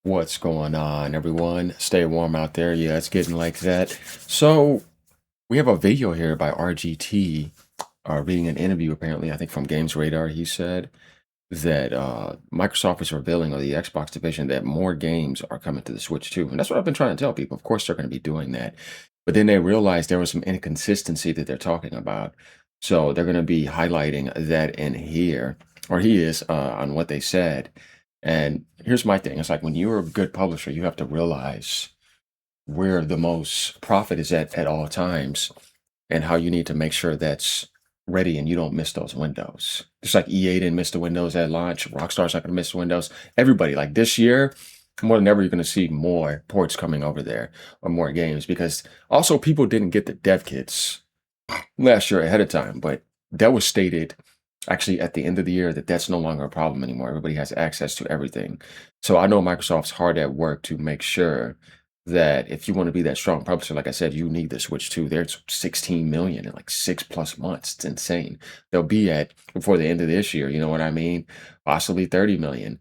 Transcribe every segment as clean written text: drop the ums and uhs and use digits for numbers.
What's going on, everyone? Stay warm out there. Yeah, it's getting like that. So, we have a video here by RGT reading an interview, apparently, I think from Games Radar. He said that Microsoft is revealing, or the Xbox division, that more games are coming to the Switch too. And that's what I've been trying to tell people. Of course, they're going to be doing that. But then they realized there was some inconsistency that they're talking about. So, they're going to be highlighting that in here, or he is, on what they said. And here's my thing. It's like when you're a good publisher, you have to realize where the most profit is at all times and how you need to make sure that's ready and you don't miss those windows. Just like EA didn't miss the windows at launch, Rockstar's not going to miss the windows. Everybody, like this year, more than ever, you're going to see more ports coming over there or more games because also people didn't get the dev kits last year ahead of time, but that was stated actually at the end of the year that that's no longer a problem anymore. Everybody has access to everything. So I know Microsoft's hard at work to make sure that if you want to be that strong publisher, like I said, you need the Switch 2. There's 16 million in like 6+ months. It's insane. They'll be at before the end of this year, you know what I mean? Possibly 30 million.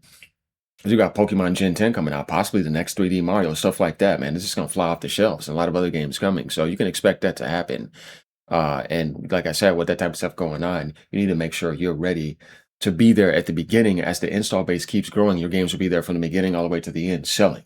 You got Pokemon Gen 10 coming out, possibly the next 3D Mario, stuff like that, man. It's just gonna fly off the shelves and a lot of other games coming. So you can expect that to happen. And like I said, with that type of stuff going on, you need to make sure you're ready to be there at the beginning. As the install base keeps growing, your games will be there from the beginning all the way to the end selling.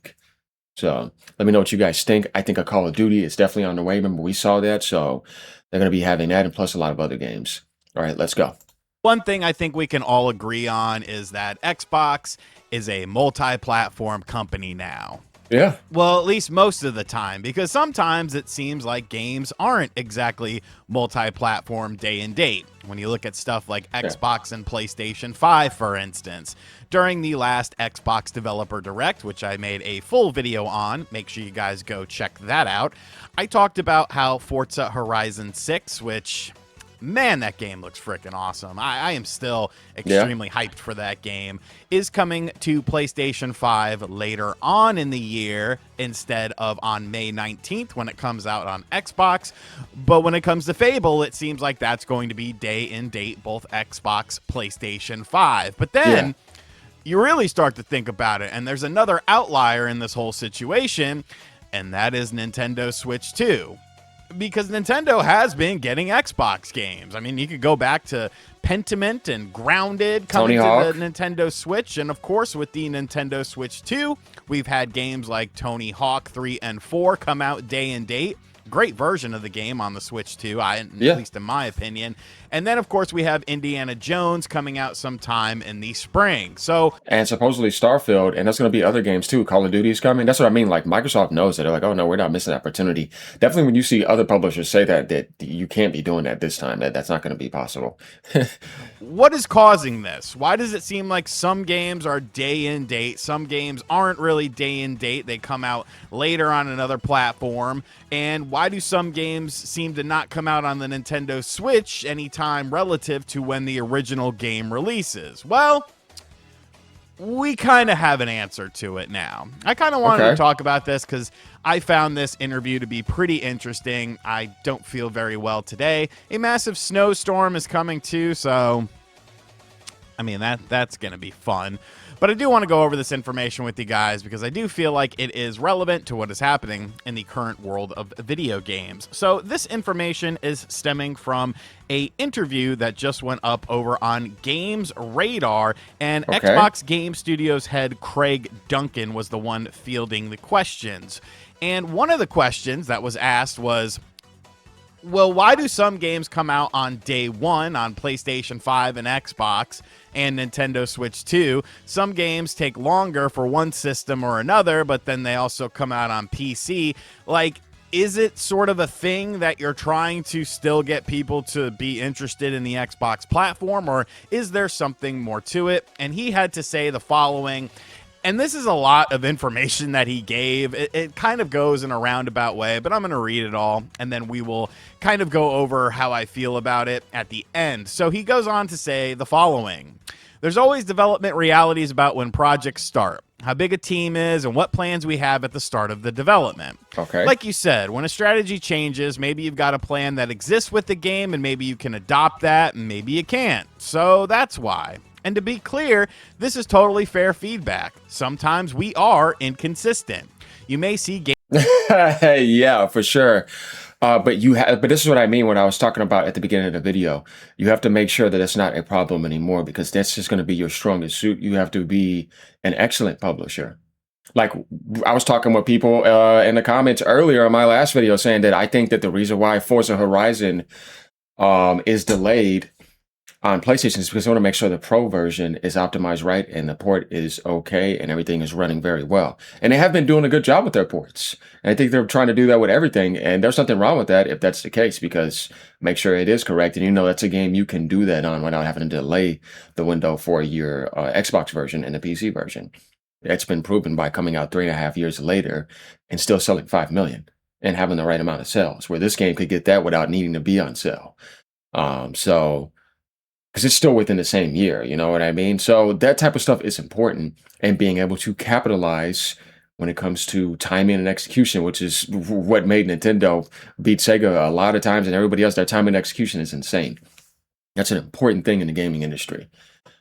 So let me know what you guys think. I think a Call of Duty is definitely on the way. Remember, we saw that. So they're going to be having that and plus a lot of other games. All right, let's go. One thing I think we can all agree on is that Xbox is a multi-platform company now. Yeah. Well, at least most of the time, because sometimes it seems like games aren't exactly multi-platform day and date. When you look at stuff like Xbox and PlayStation 5, for instance. During the last Xbox Developer Direct, which I made a full video on, make sure you guys go check that out, I talked about how Forza Horizon 6, which... man, that game looks freaking awesome. I am still extremely hyped for that game. Is coming to PlayStation 5 later on in the year instead of on May 19th when it comes out on Xbox. But when it comes to Fable, it seems like that's going to be day and date, both Xbox, PlayStation 5. But then you really start to think about it, and there's another outlier in this whole situation, and that is Nintendo Switch 2. Because Nintendo has been getting Xbox games. I mean, you could go back to Pentiment and Grounded coming to the Nintendo Switch. And, of course, with the Nintendo Switch 2, we've had games like Tony Hawk 3 and 4 come out day and date. Great version of the game on the Switch 2, at least in my opinion. And then, of course, we have Indiana Jones coming out sometime in the spring. And supposedly Starfield, and there's going to be other games too. Call of Duty is coming. That's what I mean. Like Microsoft knows that. They're like, oh no, we're not missing that opportunity. Definitely when you see other publishers say that you can't be doing that this time, that's not going to be possible. What is causing this? Why does it seem like some games are day and date? Some games aren't really day and date. They come out later on another platform. And why do some games seem to not come out on the Nintendo Switch anytime relative to when the original game releases? Well, we kind of have an answer to it now. I kind of wanted to talk about this because I found this interview to be pretty interesting. I don't feel very well today. A massive snowstorm is coming too, so I mean that's going to be fun. But I do want to go over this information with you guys because I do feel like it is relevant to what is happening in the current world of video games. So this information is stemming from a interview that just went up over on Games Radar, and Xbox Game Studios head Craig Duncan was the one fielding the questions. And one of the questions that was asked was, well, why do some games come out on day one on PlayStation 5 and Xbox and Nintendo Switch 2? Some games take longer for one system or another, but then they also come out on PC. Like, is it sort of a thing that you're trying to still get people to be interested in the Xbox platform, or is there something more to it? And he had to say the following. And this is a lot of information that he gave. It kind of goes in a roundabout way, but I'm going to read it all, and then we will kind of go over how I feel about it at the end. So he goes on to say the following. There's always development realities about when projects start, how big a team is, and what plans we have at the start of the development. Like you said, when a strategy changes, maybe you've got a plan that exists with the game, and maybe you can adopt that, and maybe you can't. So that's why. And to be clear, this is totally fair feedback. Sometimes we are inconsistent. You may see games. Yeah, for sure. But this is what I mean when I was talking about at the beginning of the video. You have to make sure that it's not a problem anymore because that's just going to be your strongest suit. You have to be an excellent publisher. Like I was talking with people in the comments earlier on my last video saying that I think that the reason why Forza Horizon is delayed on PlayStation is because they want to make sure the Pro version is optimized right and the port is okay and everything is running very well. And they have been doing a good job with their ports. And I think they're trying to do that with everything. And there's nothing wrong with that if that's the case, because make sure it is correct. And that's a game you can do that on without having to delay the window for your Xbox version and the PC version. It's been proven by coming out 3.5 years later and still selling 5 million and having the right amount of sales, where this game could get that without needing to be on sale. Because it's still within the same year, you know what I mean? So that type of stuff is important, and being able to capitalize when it comes to timing and execution, which is what made Nintendo beat Sega a lot of times, and everybody else, their timing and execution is insane. That's an important thing in the gaming industry.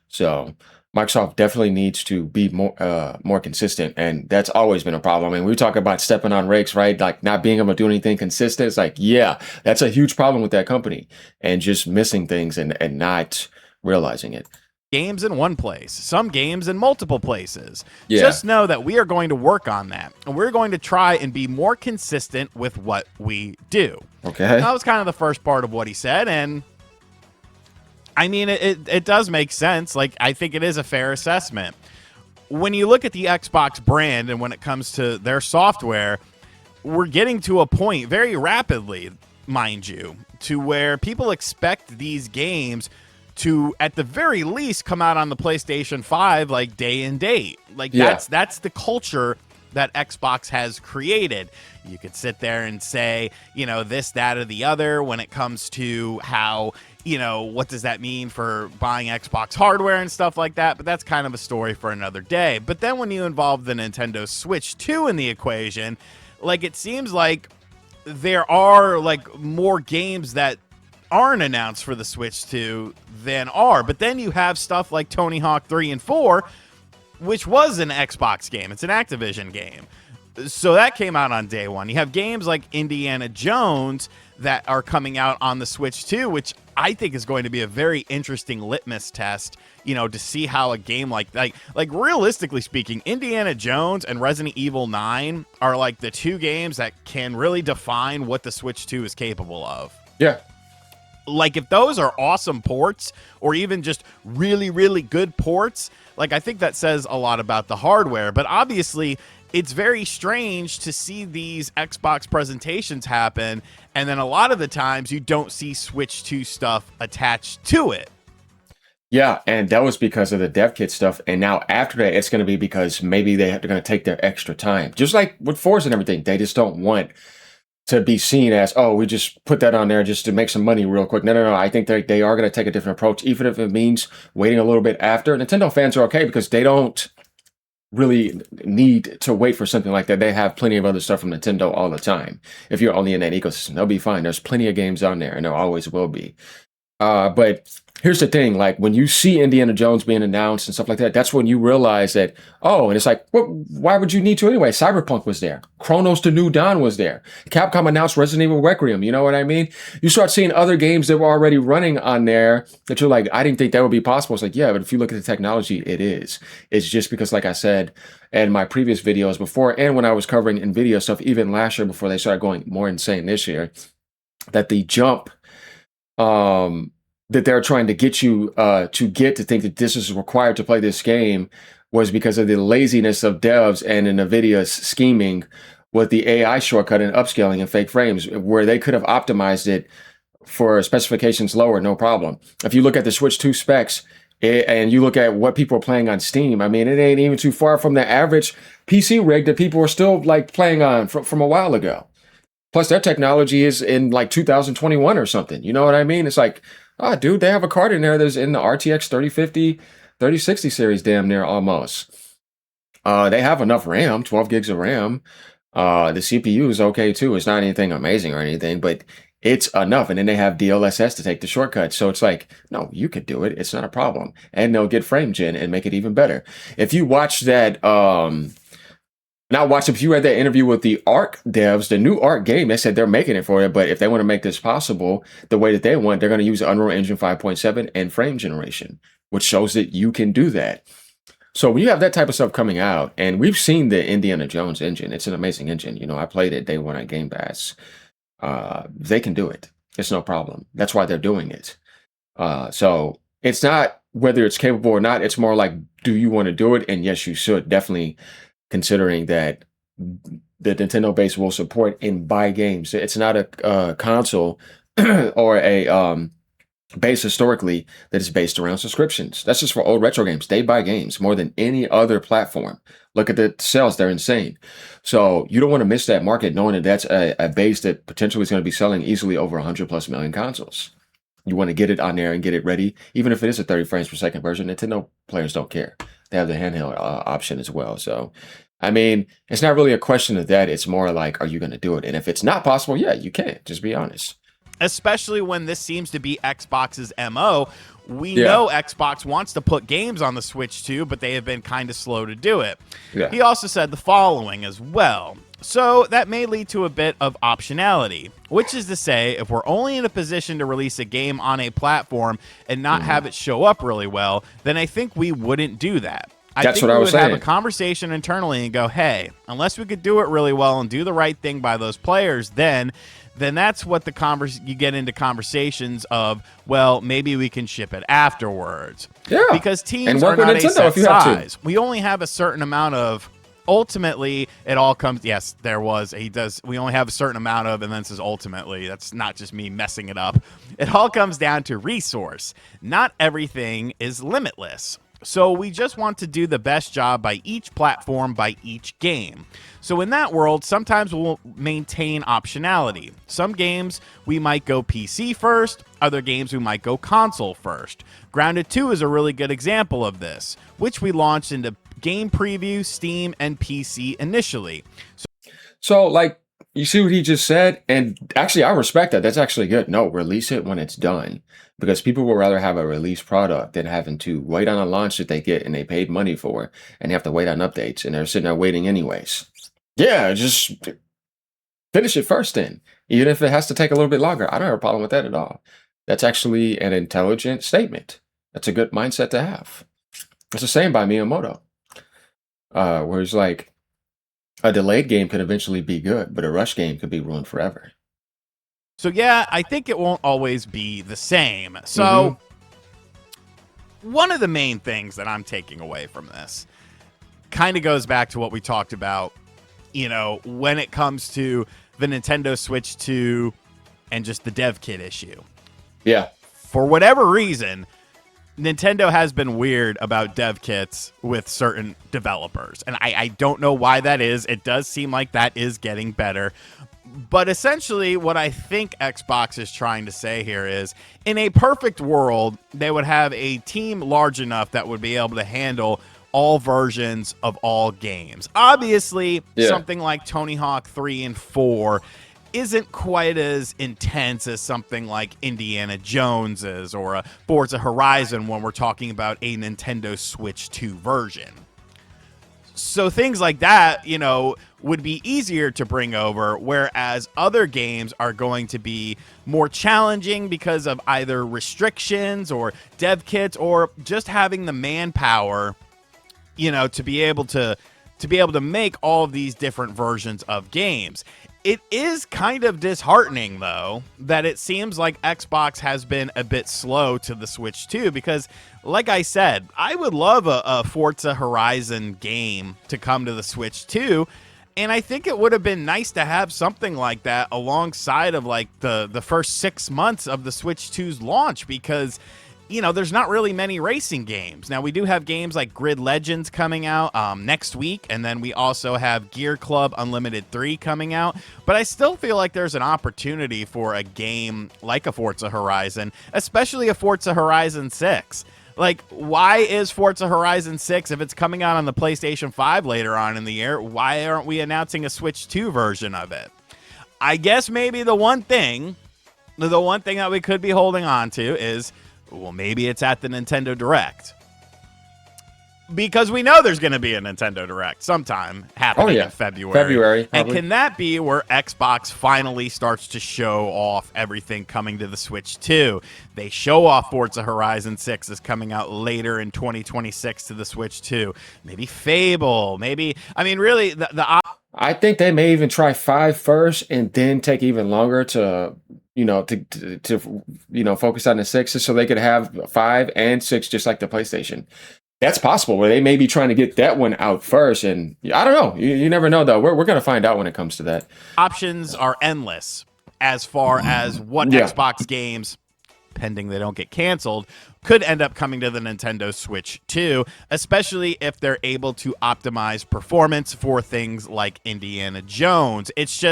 So Microsoft definitely needs to be more consistent, and that's always been a problem. I mean, we talk about stepping on rakes, right? Like not being able to do anything consistent. It's like, yeah, that's a huge problem with that company, and just missing things and not realizing it. Games in one place, some games in multiple places. Yeah. Just know that we are going to work on that, and we're going to try and be more consistent with what we do. Okay. That was kind of the first part of what he said, and I mean, it does make sense. Like, I think it is a fair assessment. When you look at the Xbox brand and when it comes to their software, we're getting to a point very rapidly, mind you, to where people expect these games to, at the very least, come out on the PlayStation 5 like day and date. Like, Yeah. that's the culture that Xbox has created. You could sit there and say, this, that, or the other when it comes to how, what does that mean for buying Xbox hardware and stuff like that? But that's kind of a story for another day. But then when you involve the Nintendo Switch 2 in the equation, like, it seems like there are like more games that aren't announced for the Switch 2 than are. But then you have stuff like Tony Hawk 3 and 4, which was an Xbox game. It's an Activision game. So that came out on day one. You have games like Indiana Jones that are coming out on the Switch 2, which I think is going to be a very interesting litmus test, to see how a game like realistically speaking, Indiana Jones and Resident Evil 9 are like the two games that can really define what the Switch 2 is capable of. Yeah. Like, if those are awesome ports or even just really, really good ports, like, I think that says a lot about the hardware. But obviously, it's very strange to see these Xbox presentations happen, and then a lot of the times you don't see Switch 2 stuff attached to it. Yeah, and that was because of the dev kit stuff. And now after that, it's going to be because maybe they're going to take their extra time. Just like with Forza and everything, they just don't want to be seen as, oh, we just put that on there just to make some money real quick. No. I think they are going to take a different approach, even if it means waiting a little bit after. Nintendo fans are okay because they don't really need to wait for something like that. They have plenty of other stuff from Nintendo all the time. If you're only in that ecosystem, they'll be fine. There's plenty of games on there, and there always will be. But here's the thing, like when you see Indiana Jones being announced and stuff like that, that's when you realize that, oh, and it's like, why would you need to anyway? Cyberpunk was there. Chronos the New Dawn was there. Capcom announced Resident Evil Requiem. You know what I mean? You start seeing other games that were already running on there that you're like, I didn't think that would be possible. It's like, yeah, but if you look at the technology, it is. It's just because, like I said in my previous videos before, and when I was covering NVIDIA stuff, even last year before they started going more insane this year, that the jump that they're trying to get you to think that this is required to play this game was because of the laziness of devs and NVIDIA's scheming with the AI shortcut and upscaling and fake frames, where they could have optimized it for specifications lower, no problem. If you look at the Switch 2 specs and you look at what people are playing on Steam, I mean, it ain't even too far from the average PC rig that people are still like playing on from a while ago. Plus, their technology is in like 2021 or something. You know what I mean? It's like, oh, dude, they have a card in there that's in the RTX 3050, 3060 series damn near almost. They have enough RAM, 12 gigs of RAM. The CPU is okay too. It's not anything amazing or anything, but it's enough. And then they have DLSS to take the shortcut. So it's like, no, you could do it. It's not a problem. And they'll get frame gen and make it even better. If you watch that, not watch, if you read that interview with the Arc devs, the new Arc game, they said they're making it for it. But if they want to make this possible the way that they want, they're going to use Unreal Engine 5.7 and frame generation, which shows that you can do that. So when you have that type of stuff coming out, and we've seen the Indiana Jones engine, it's an amazing engine. You know, I played it day one at Game Pass. They can do it. It's no problem. That's why they're doing it. So it's not whether it's capable or not. It's more like, do you want to do it? And yes, you should, definitely, considering that the Nintendo base will support and buy games. It's not a console or a base historically that is based around subscriptions. That's just for old retro games. They buy games more than any other platform. Look at the sales, they're insane. So you don't want to miss that market knowing that that's a base that potentially is going to be selling easily over 100 plus million consoles. You want to get it on there and get it ready. Even if it is a 30 frames per second version, Nintendo players don't care. They have the handheld option as well. So, I mean, it's not really a question of that. It's more like, are you going to do it? And if it's not possible, yeah, you can. Just be honest. Especially when this seems to be Xbox's MO. We know Xbox wants to put games on the Switch too, but they have been kind of slow to do it. Yeah. He also said the following as well. So that may lead to a bit of optionality, which is to say, if we're only in a position to release a game on a platform and not have it show up really well, then I think we wouldn't do that. That's what I was saying. Have a conversation internally and go, hey, unless we could do it really well and do the right thing by those players, then that's what you get into conversations of, well, maybe we can ship it afterwards. Yeah. Because teams are not a set size. We only have a certain amount of, ultimately, it all comes, yes, we only have a certain amount of, and then it says ultimately. That's not just me messing it up. It all comes down to resource. Not everything is limitless. So we just want to do the best job by each platform, by each game. So in that world, sometimes we'll maintain optionality. Some games we might go PC first, other games we might go console first. Grounded 2 is a really good example of this, which we launched into Game Preview, Steam, and PC initially. So like, you see what he just said? And actually, I respect that. That's actually good. No, release it when it's done. Because people would rather have a released product than having to wait on a launch that they get and they paid money for and have to wait on updates and they're sitting there waiting anyways. Yeah, just finish it first then. Even if it has to take a little bit longer. I don't have a problem with that at all. That's actually an intelligent statement. That's a good mindset to have. It's the same by Miyamoto. Where it's like, a delayed game could eventually be good, but a rush game could be ruined forever. So yeah, I think it won't always be the same. So one of the main things that I'm taking away from this kind of goes back to what we talked about, you know, when it comes to the Nintendo Switch 2 and just the dev kit issue. Yeah. For whatever reason, Nintendo has been weird about dev kits with certain developers. And I don't know why that is. It does seem like that is getting better. But essentially, what I think Xbox is trying to say here is, in a perfect world, they would have a team large enough that would be able to handle all versions of all games. Obviously, something like Tony Hawk 3 and 4 isn't quite as intense as something like Indiana Jones is or a Forza Horizon when we're talking about a Nintendo Switch 2 version. So things like that, you know, would be easier to bring over, whereas other games are going to be more challenging because of either restrictions or dev kits or just having the manpower, you know, to be able to make all of these different versions of games. It is kind of disheartening, though, that it seems like Xbox has been a bit slow to the Switch 2 because, like I said, I would love a Forza Horizon game to come to the Switch 2, and I think it would have been nice to have something like that alongside of, like, the first 6 months of the Switch 2's launch because, you know, there's not really many racing games. Now, we do have games like Grid Legends coming out next week, and then we also have Gear Club Unlimited 3 coming out. But I still feel like there's an opportunity for a game like a Forza Horizon, especially a Forza Horizon 6. Like, why is Forza Horizon 6, if it's coming out on the PlayStation 5 later on in the year, why aren't we announcing a Switch 2 version of it? I guess maybe the one thing The one thing that we could be holding on to is, well, maybe it's at the Nintendo Direct. Because we know there's going to be a Nintendo Direct sometime happening in February. February, and can that be where Xbox finally starts to show off everything coming to the Switch 2? They show off Forza Horizon 6 is coming out later in 2026 to the Switch 2. Maybe Fable. Maybe, I mean, really, I think they may even try 5 first and then take even longer to focus on the 6s so they could have 5 and 6 just like the PlayStation. That's possible, where they may be trying to get that one out first. And I don't know. You never know, though. We're going to find out when it comes to that. Options are endless as far as what Xbox games, pending they don't get canceled, could end up coming to the Nintendo Switch 2, especially if they're able to optimize performance for things like Indiana Jones. It's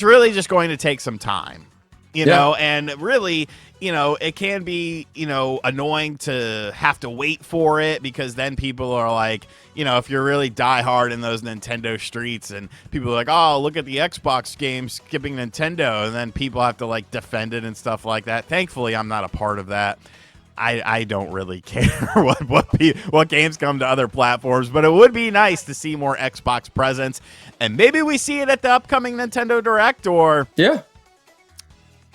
really just going to take some time. You know, and really, it can be, annoying to have to wait for it, because then people are like, if you're really diehard in those Nintendo streets and people are like, oh, look at the Xbox game skipping Nintendo, and then people have to like defend it and stuff like that. Thankfully, I'm not a part of that. I don't really care what games come to other platforms, but it would be nice to see more Xbox presence, and maybe we see it at the upcoming Nintendo Direct, or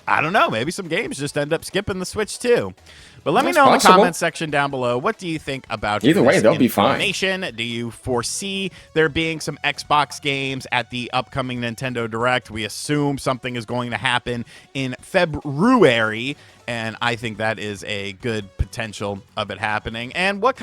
I don't know. Maybe some games just end up skipping the Switch too. But let me know in the comments section down below. What do you think about either way? They'll be fine. Do you foresee there being some Xbox games at the upcoming Nintendo Direct? We assume something is going to happen in February, and I think that is a good potential of it happening. And what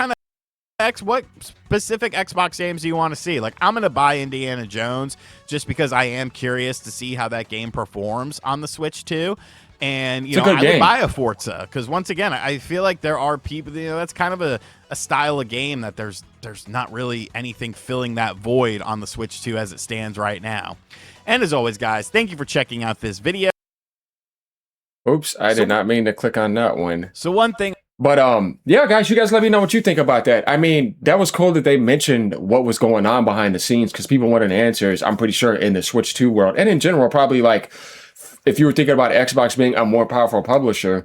specific Xbox games do you want to see? Like, I'm going to buy Indiana Jones just because I am curious to see how that game performs on the Switch 2. And, I would buy a Forza because, once again, I feel like there are people, that's kind of a style of game that there's not really anything filling that void on the Switch 2 as it stands right now. And as always, guys, thank you for checking out this video. Oops, I did not mean to click on that one. So one thing. But yeah, guys, you guys let me know what you think about that. I mean, that was cool that they mentioned what was going on behind the scenes, because people wanted answers, I'm pretty sure, in the Switch 2 world. And in general, probably like if you were thinking about Xbox being a more powerful publisher,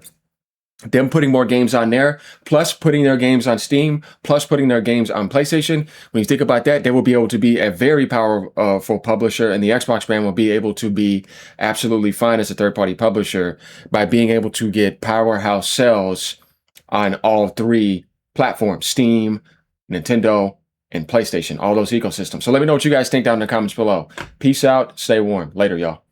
them putting more games on there, plus putting their games on Steam, plus putting their games on PlayStation. When you think about that, they will be able to be a very powerful publisher, and the Xbox brand will be able to be absolutely fine as a third-party publisher by being able to get powerhouse sales on all 3 platforms: Steam, Nintendo, and PlayStation, all those ecosystems. So let me know what you guys think down in the comments below. Peace out. Stay warm. Later, y'all.